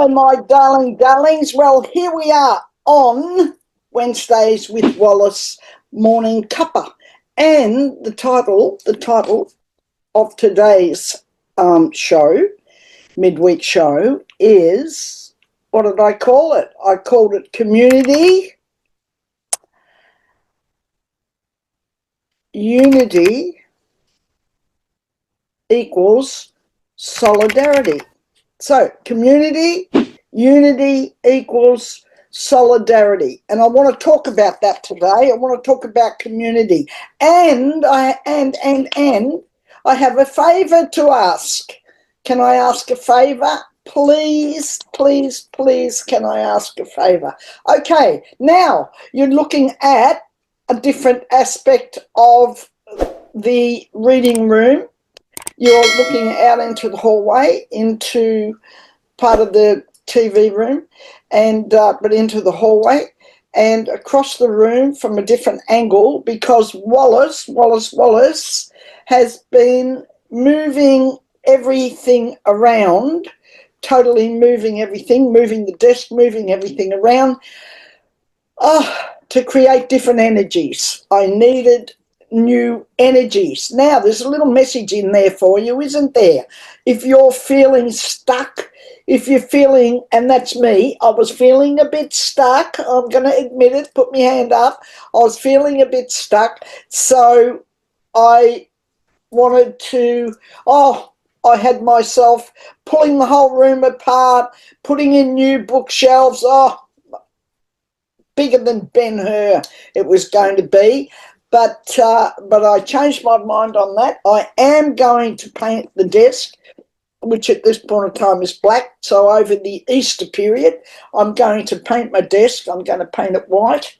Hello, my darlings. Well, here we are on Wednesdays with Wallis Morning Cuppa. And the title of today's show, midweek show, is, what did I call it? I called it Community, Unity equals Solidarity. So, community, unity equals solidarity. And I want to talk about that today. I want to talk about community. And I have a favour to ask. Can I ask a favour? Please, can I ask a favour? Okay, now you're looking at a different aspect of the reading room. You're looking out into the hallway, into part of the TV room, and but into the hallway and across the room from a different angle, because Wallis has been moving everything around, totally moving everything, moving the desk, moving everything around, to create different energies. I needed new energies. Now, there's a little message in there for you, isn't there? If you're feeling stuck, if you're feeling, and that's me, I was feeling a bit stuck, I'm going to admit it, put my hand up, I was feeling a bit stuck, so I wanted to, I had myself pulling the whole room apart, putting in new bookshelves, bigger than Ben-Hur it was going to be. But I changed my mind on that. I am going to paint the desk, which at this point in time is black. So over the Easter period, I'm going to paint my desk. I'm going to paint it white,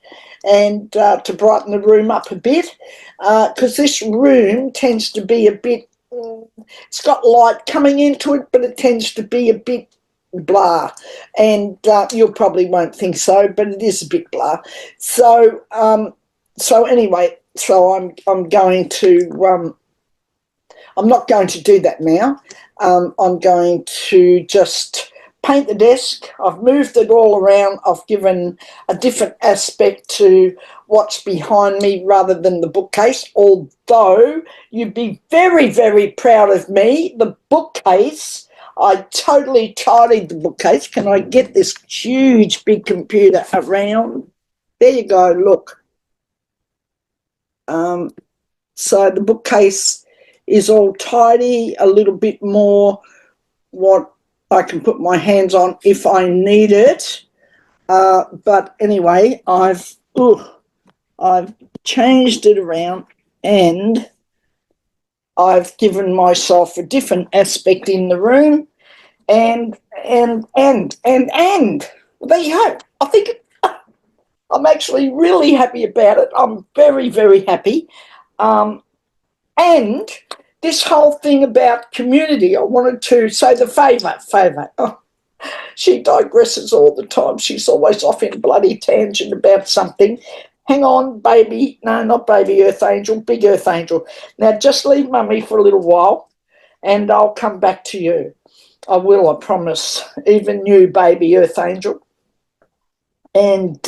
and to brighten the room up a bit, because this room tends to be a bit, it's got light coming into it, but it tends to be a bit blah, and you probably won't think so, but it is a bit blah. So anyway, so I'm going to I'm not going to do that now. I'm going to just paint the desk. I've moved it all around. I've given a different aspect to what's behind me rather than the bookcase, although you'd be very, very proud of me. The bookcase, I totally tidied the bookcase. Can I get this huge big computer around? There you go, look. So the bookcase is all tidy, a little bit more what I can put my hands on if I need it. But anyway, I've changed it around, and I've given myself a different aspect in the room, and well, there you go. I think I'm actually really happy about it. I'm very, very happy. And this whole thing about community, I wanted to say the favour. Oh, she digresses all the time. She's always off in bloody tangent about something. Hang on, baby. No, not baby Earth Angel, big Earth Angel. Now just leave Mummy for a little while and I'll come back to you. I will, I promise. Even you, baby Earth Angel. And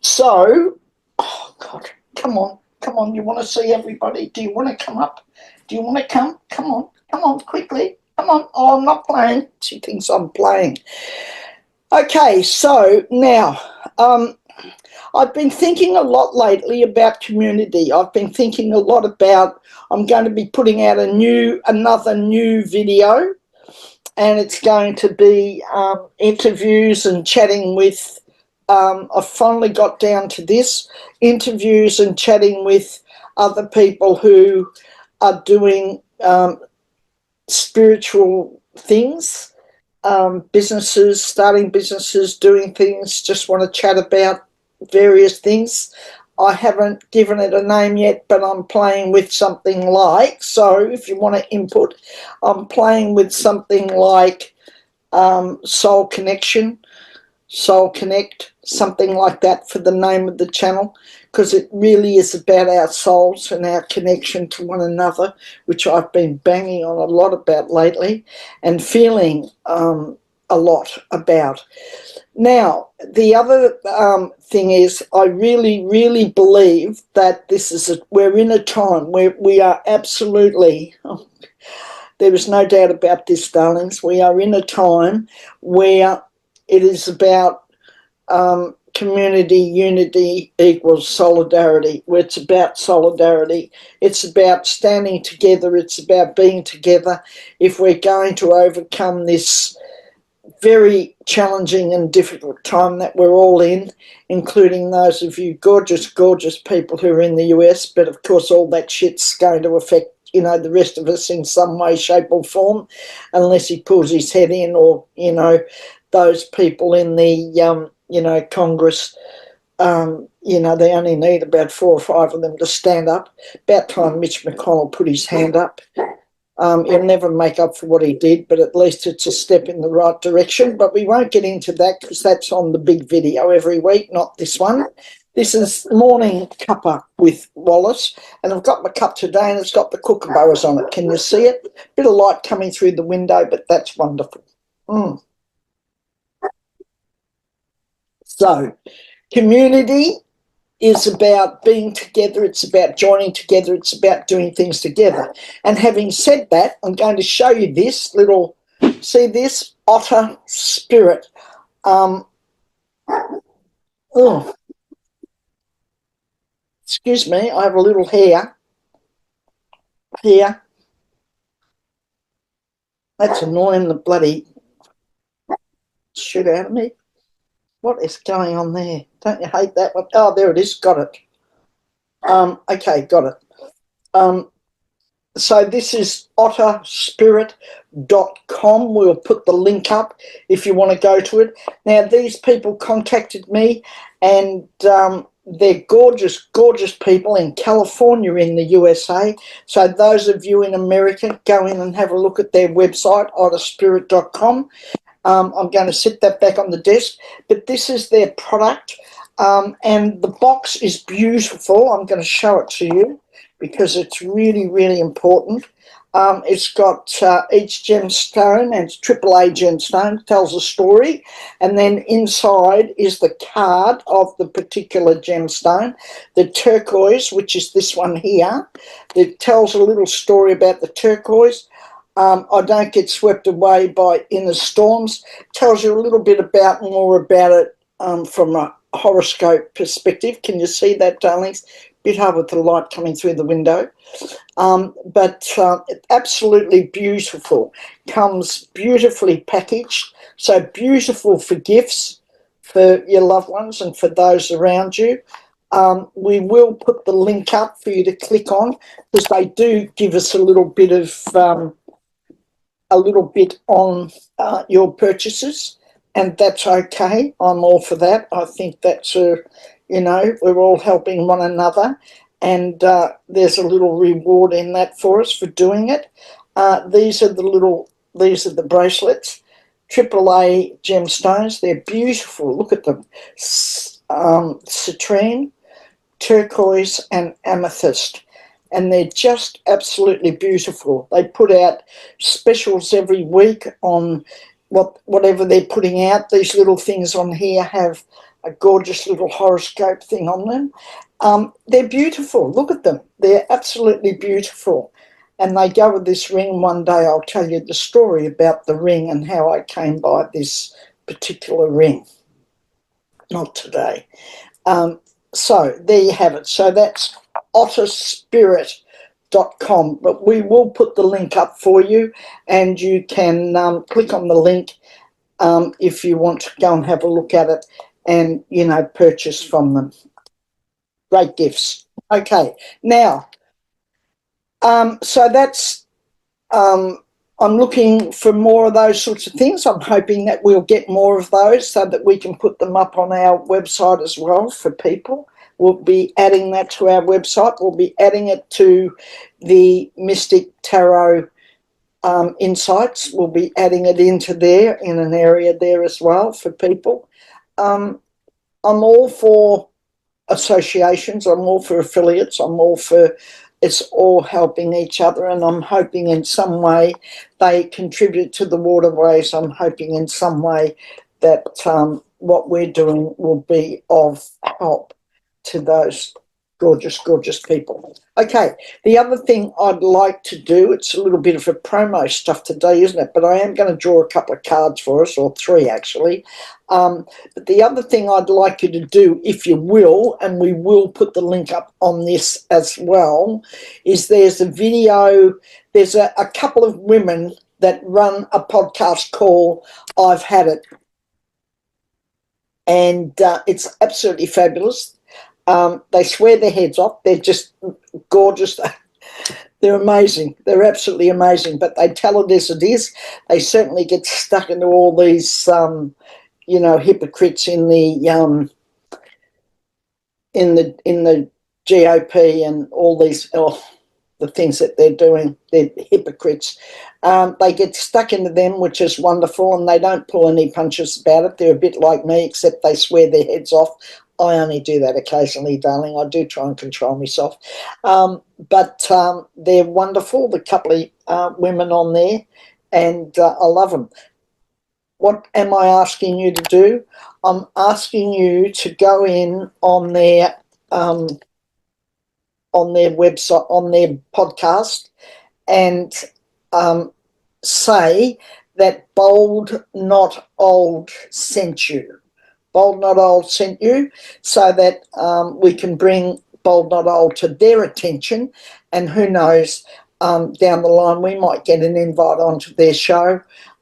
so, oh God, come on, you want to see everybody? Do you want to come up? Do you want to come? Come on, quickly. Come on. Oh, I'm not playing. She thinks I'm playing. Okay, so now, I've been thinking a lot lately about community. I've been thinking a lot about, I'm going to be putting out another new video, and it's going to be interviews and chatting with, I've finally got down to this, interviews and chatting with other people who are doing spiritual things, businesses, starting businesses, doing things, just want to chat about various things. I haven't given it a name yet, but I'm playing with something like, so if you want to input, I'm playing with something like Soul Connection, Soul Connect, something like that for the name of the channel, because it really is about our souls and our connection to one another, which I've been banging on a lot about lately, and feeling a lot about. Now, the other thing is, I really, really believe that we're in a time where we are absolutely, there is no doubt about this, darlings, we are in a time where it is about community unity equals solidarity, where it's about solidarity. It's about standing together. It's about being together. If we're going to overcome this very challenging and difficult time that we're all in, including those of you gorgeous, gorgeous people who are in the US, but of course all that shit's going to affect, you know, the rest of us in some way, shape or form, unless he pulls his head in, or, you know, those people in the, you know, Congress, you know, they only need about 4 or 5 of them to stand up. About time Mitch McConnell put his hand up. He'll never make up for what he did, but at least it's a step in the right direction. But we won't get into that because that's on the big video every week, not this one. This is Morning Cuppa with Wallis, and I've got my cup today and it's got the kookaburras on it. Can you see it? Bit of light coming through the window, but that's wonderful. So, community is about being together, it's about joining together, it's about doing things together. And having said that, I'm going to show you this little, see this? Otter Spirit. Excuse me, I have a little hair here. That's annoying the bloody shit out of me. What is going on there? Don't you hate that one? Oh, there it is, got it. Okay, got it. So this is otterspirit.com. We'll put the link up if you want to go to it. Now, these people contacted me, and they're gorgeous, gorgeous people in California in the USA. So those of you in America, go in and have a look at their website, otterspirit.com. I'm going to sit that back on the desk, but this is their product, and the box is beautiful. I'm going to show it to you because it's really, really important. It's got each gemstone, and it's AAA gemstone, tells a story, and then inside is the card of the particular gemstone. The turquoise, which is this one here, that tells a little story about the turquoise. I don't get swept away by inner storms. Tells you a little bit more about it from a horoscope perspective. Can you see that, darlings? Bit hard with the light coming through the window. But absolutely beautiful. Comes beautifully packaged. So beautiful for gifts for your loved ones and for those around you. We will put the link up for you to click on, because they do give us a little bit on your purchases, and that's okay. I'm all for that. I think that's you know, we're all helping one another, and there's a little reward in that for us for doing it. These are the bracelets, AAA gemstones. They're beautiful. Look at them. Citrine, turquoise and amethyst, and they're just absolutely beautiful. They put out specials every week on whatever they're putting out. These little things on here have a gorgeous little horoscope thing on them. They're beautiful. Look at them. They're absolutely beautiful. And they go with this ring. One day I'll tell you the story about the ring and how I came by this particular ring. Not today. So there you have it. So that's otterspirit.com, but we will put the link up for you, and you can click on the link if you want to go and have a look at it and, you know, purchase from them. Great gifts. Okay, now, so that's, I'm looking for more of those sorts of things. I'm hoping that we'll get more of those so that we can put them up on our website as well for people. We'll be adding that to our website. We'll be adding it to the Mystic Tarot Insights. We'll be adding it into there, in an area there as well for people. I'm all for associations. I'm all for affiliates. I'm all for it's all helping each other, and I'm hoping in some way they contribute to the waterways. I'm hoping in some way that what we're doing will be of help to those gorgeous, gorgeous people. Okay, the other thing I'd like to do, it's a little bit of a promo stuff today, isn't it? But I am going to draw a couple of cards for us, or three actually. But the other thing I'd like you to do, if you will, and we will put the link up on this as well, is there's a video, there's a couple of women that run a podcast called I've Had It. And it's absolutely fabulous. They swear their heads off. They're just gorgeous. They're amazing. They're absolutely amazing. But they tell it as it is. They certainly get stuck into all these, hypocrites in the GOP and all these. The things that they're doing, they're hypocrites. They get stuck into them, which is wonderful, and they don't pull any punches about it. They're a bit like me, except they swear their heads off. I only do that occasionally, darling. I do try and control myself. But they're wonderful, the couple of women on there, and I love them. What am I asking you to do? I'm asking you to go in on their website, on their podcast, and say that Bold Not Old sent you. Bold Not Old sent you, so that we can bring Bold Not Old to their attention, and who knows, down the line we might get an invite onto their show,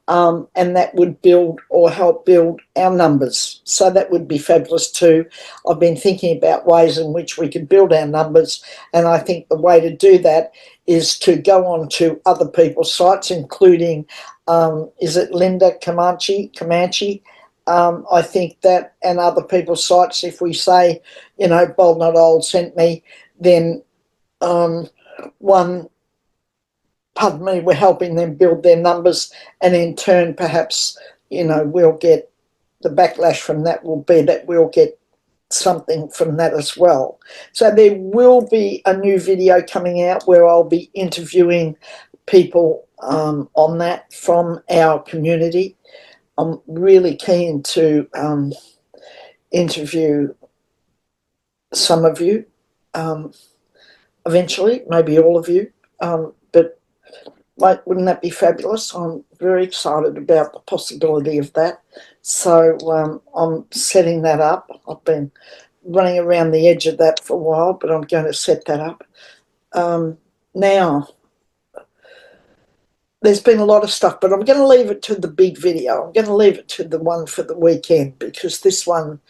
and that would build or help build our numbers. So that would be fabulous too. I've been thinking about ways in which we could build our numbers, and I think the way to do that is to go on to other people's sites, including, is it Linda Comanche? I think that, and other people's sites, if we say, Bold Not Old sent me, then we're helping them build their numbers, and in turn, perhaps, we'll get the backlash from that will be that we'll get something from that as well. So there will be a new video coming out where I'll be interviewing people on that from our community. I'm really keen to interview some of you eventually, maybe all of you, but wouldn't that be fabulous? I'm very excited about the possibility of that. So I'm setting that up. I've been running around the edge of that for a while, but I'm going to set that up. Now, there's been a lot of stuff, but I'm going to leave it to the big video. I'm going to leave it to the one for the weekend, because this one,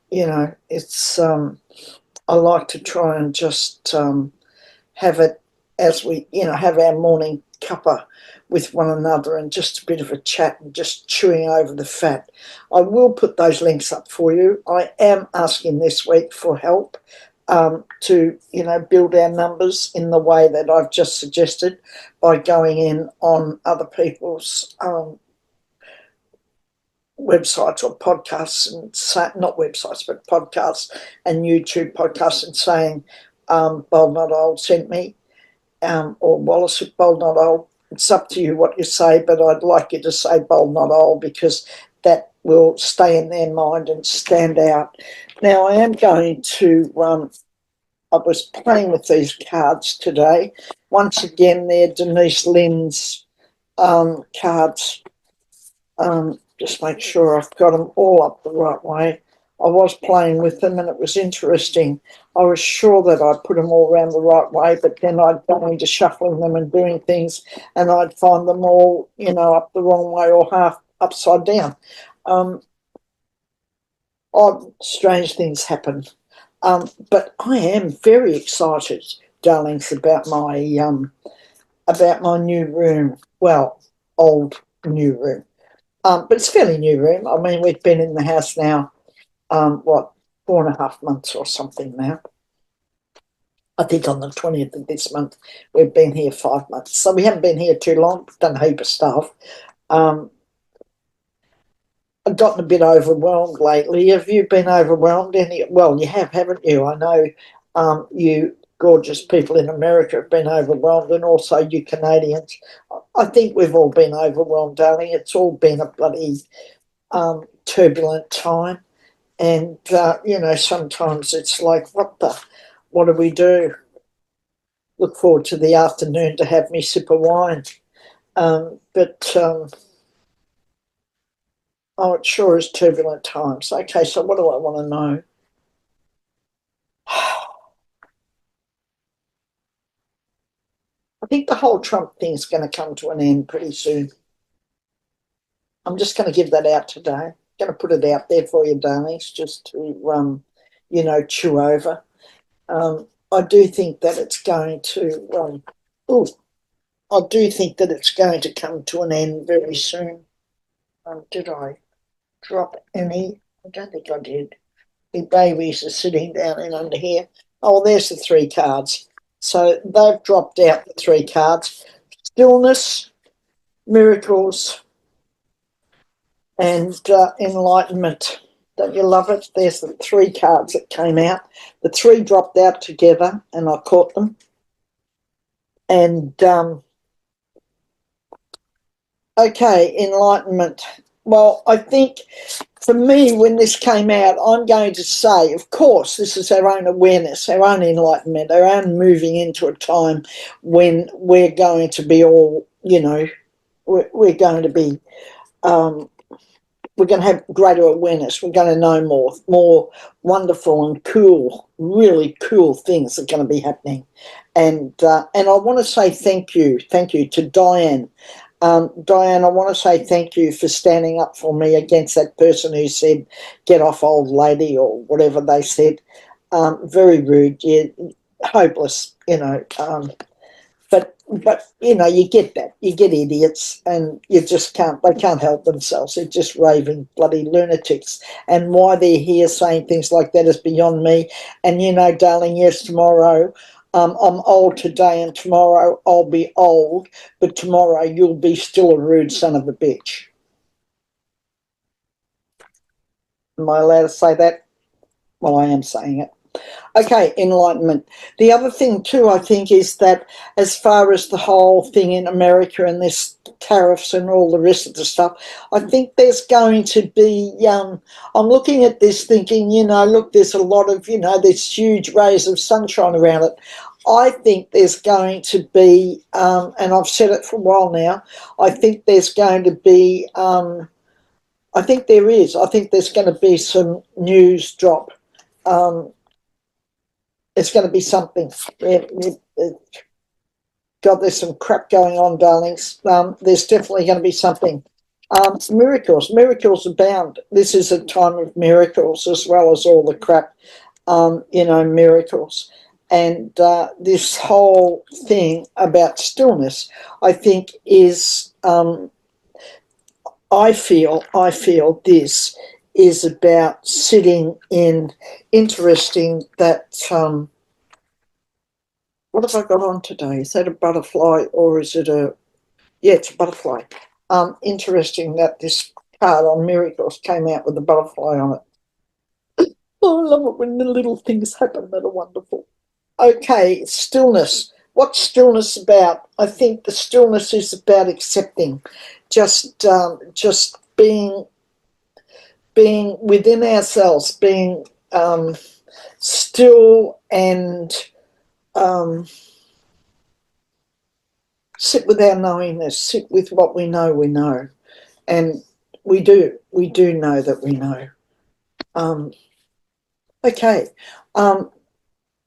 it's I like to try and just have it as we, have our morning cuppa with one another, and just a bit of a chat and just chewing over the fat. I will put those links up for you. I am asking this week for help to, build our numbers in the way that I've just suggested, by going in on other people's websites or podcasts, and not websites, but podcasts and YouTube podcasts, and saying, Bold Not Old sent me, or Wallis with Bold Not Old. It's up to you what you say, but I'd like you to say Bold Not Old, because that will stay in their mind and stand out. Now, I am going to, I was playing with these cards today. Once again, they're Denise Lynn's cards. Just make sure I've got them all up the right way. I was playing with them, and it was interesting. I was sure that I put them all around the right way, but then I'd go into shuffling them and doing things, and I'd find them all, up the wrong way or half upside down. Odd, strange things happen. But I am very excited, darlings, about my new room. Well, old new room. But it's a fairly new room. I mean, we've been in the house now, 4.5 months or something now. I think on the 20th of this month, we've been here 5 months. So we haven't been here too long, done a heap of stuff. I've gotten a bit overwhelmed lately. Have you been overwhelmed? Well, you have, haven't you? I know you gorgeous people in America have been overwhelmed, and also you Canadians. I think we've all been overwhelmed, darling. It's all been a bloody turbulent time. And, you know, sometimes it's like, what do we do? Look forward to the afternoon to have me sip of wine. But oh, it sure is turbulent times. Okay, so what do I want to know? I think the whole Trump thing is going to come to an end pretty soon. I'm just going to give that out today. Going to put it out there for you, darlings, just to, you know, chew over. I do think that it's going to, I do think that it's going to come to an end very soon. Did I drop any? I don't think I did. The babies are sitting down in under here. Oh, there's the 3 cards. So they've dropped out the 3 cards. Stillness, miracles, and enlightenment. Don't you love it? There's the 3 cards that came out. The 3 dropped out together, and I caught them. And okay, enlightenment. Well, I think for me, when this came out, I'm going to say, of course, this is our own awareness, our own enlightenment, our own moving into a time when we're going to be all, you know, we're going to be, we're going to have greater awareness. We're going to know more wonderful and cool, really cool things are going to be happening. And I want to say thank you to Diane. Diane, I want to say thank you for standing up for me against that person who said, get off, old lady, or whatever they said. Very rude, yeah, hopeless, you know. But you know, you get that. You get idiots, and you just can't, they can't help themselves. They're just raving bloody lunatics. And why they're here saying things like that is beyond me. And you know, darling, yes, tomorrow, I'm old today, and tomorrow I'll be old, but tomorrow you'll be still a rude son of a bitch. Am I allowed to say that? Well, I am saying it. Okay, enlightenment. The other thing too, I think, is that as far as the whole thing in America and this tariffs and all the rest of the stuff, I think there's going to be, I'm looking at this thinking, you know, look, there's a lot of, you know, there's huge rays of sunshine around it. I think there's going to be, and I've said it for a while now, I think there's going to be, I think there's going to be some news drop. It's going to be something. God, there's some crap going on, darlings. There's definitely going to be something. Miracles abound. This is a time of miracles as well as all the crap, you know, miracles. And this whole thing about stillness, I think, is, I feel this is about sitting in, interesting that, what have I got on today? Is that a butterfly or is it yeah, it's a butterfly. Interesting that this card on miracles came out with a butterfly on it. Oh, I love it when the little things happen that are wonderful. Okay, stillness. What's stillness about? I think the stillness is about accepting, just being within ourselves, being still, and sit with our knowingness, sit with what we know, and we do know that we know. Okay,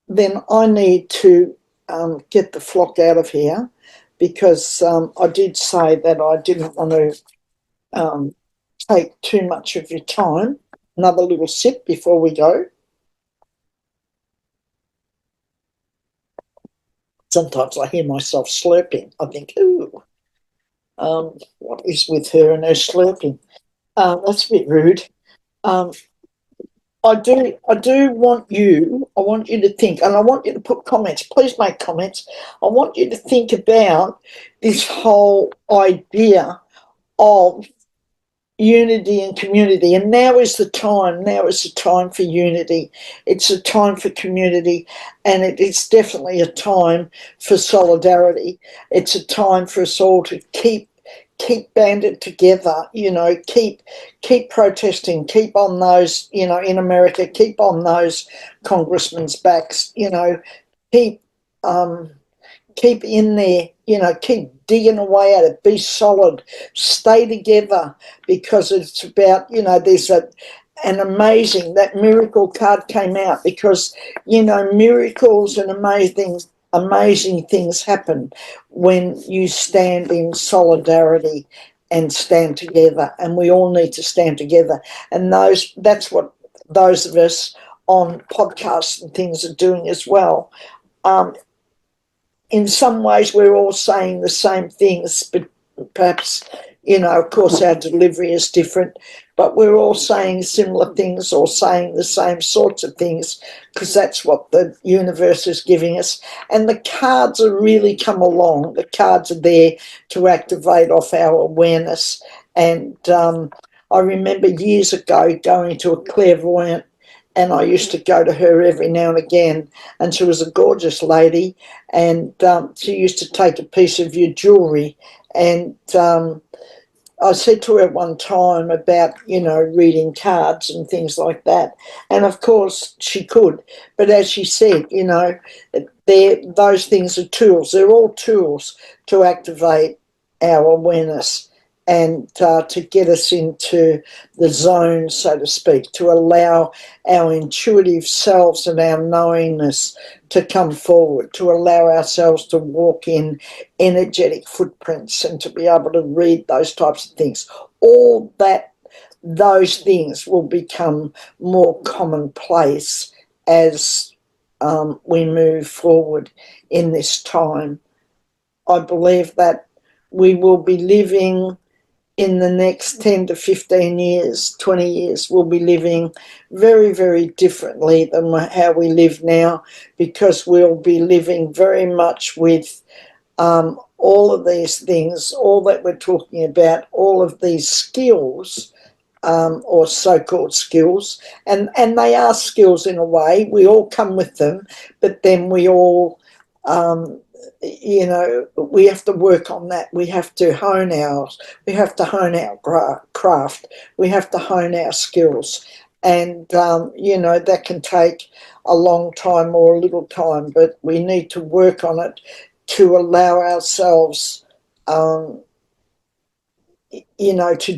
then I need to get the flock out of here, because I did say that I didn't want to take too much of your time. Another little sip before we go. Sometimes I hear myself slurping. I think, ooh, what is with her and her slurping? That's a bit rude. I do want you to think, and I want you to put comments. Please make comments. I want you to think about this whole idea of unity and community. And now is the time. Now is the time for unity. It's a time for community, and it is definitely a time for solidarity. It's a time for us all to keep banded together, keep protesting, keep on those, in America, keep on those congressmen's backs, keep keep in there, keep digging away at it, be solid, stay together, because it's about, there's an amazing, that miracle card came out because, miracles and amazing things happen when you stand in solidarity and stand together, and we all need to stand together. And that's what those of us on podcasts and things are doing as well. In some ways we're all saying the same things, but perhaps, of course our delivery is different, but we're all saying similar things or saying the same sorts of things, because that's what the universe is giving us. And the cards are really come along. The cards are there to activate off our awareness. And I remember years ago going to a clairvoyant, and I used to go to her every now and again, and she was a gorgeous lady, and she used to take a piece of your jewellery, and I said to her one time about, reading cards and things like that, and of course she could, but as she said, those things are tools. They're all tools to activate our awareness and to get us into the zone, so to speak, to allow our intuitive selves and our knowingness to come forward, to allow ourselves to walk in energetic footprints and to be able to read those types of things. All that, those things will become more commonplace as we move forward in this time. I believe that we will be living in the next 10 to 15 years, 20 years, we'll be living very, very differently than how we live now, because we'll be living very much with all of these things, all that we're talking about, all of these skills, or so-called skills, and they are skills in a way. We all come with them, but then we all we have to work on that. We have to hone our craft. We have to hone our skills, and that can take a long time or a little time, but we need to work on it to allow ourselves to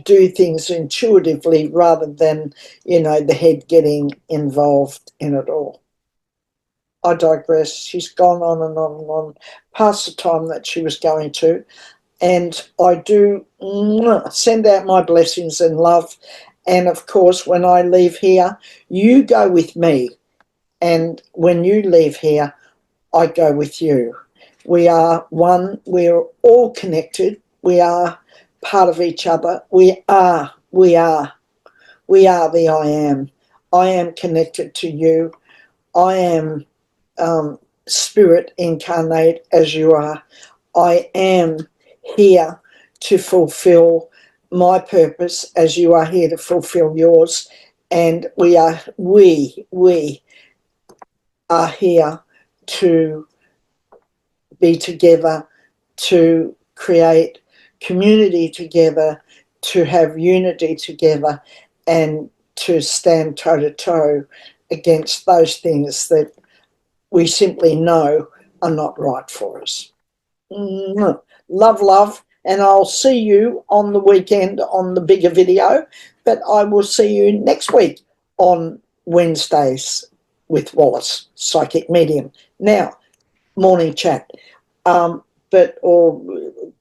do things intuitively rather than the head getting involved in it all. I digress. She's gone on and on and on past the time that she was going to. And I do send out my blessings and love. And of course, when I leave here, you go with me. And when you leave here, I go with you. We are one. We're all connected. We are part of each other. We are the I am. I am connected to you. I am spirit incarnate as you are. I am here to fulfill my purpose as you are here to fulfill yours. And we are here to be together, to create community together, to have unity together, and to stand toe-to-toe against those things that we simply know are not right for us. Love, and I'll see you on the weekend on the bigger video, but I will see you next week on Wednesdays with Wallis, Psychic Medium. Now, morning chat, or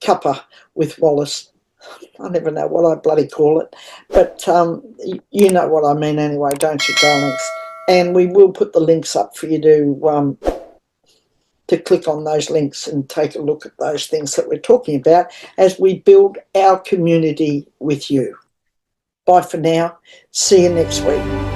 Cuppa with Wallis. I never know what I bloody call it, but you know what I mean anyway, don't you, darlings? And we will put the links up for you to click on those links and take a look at those things that we're talking about as we build our community with you. Bye for now. See you next week.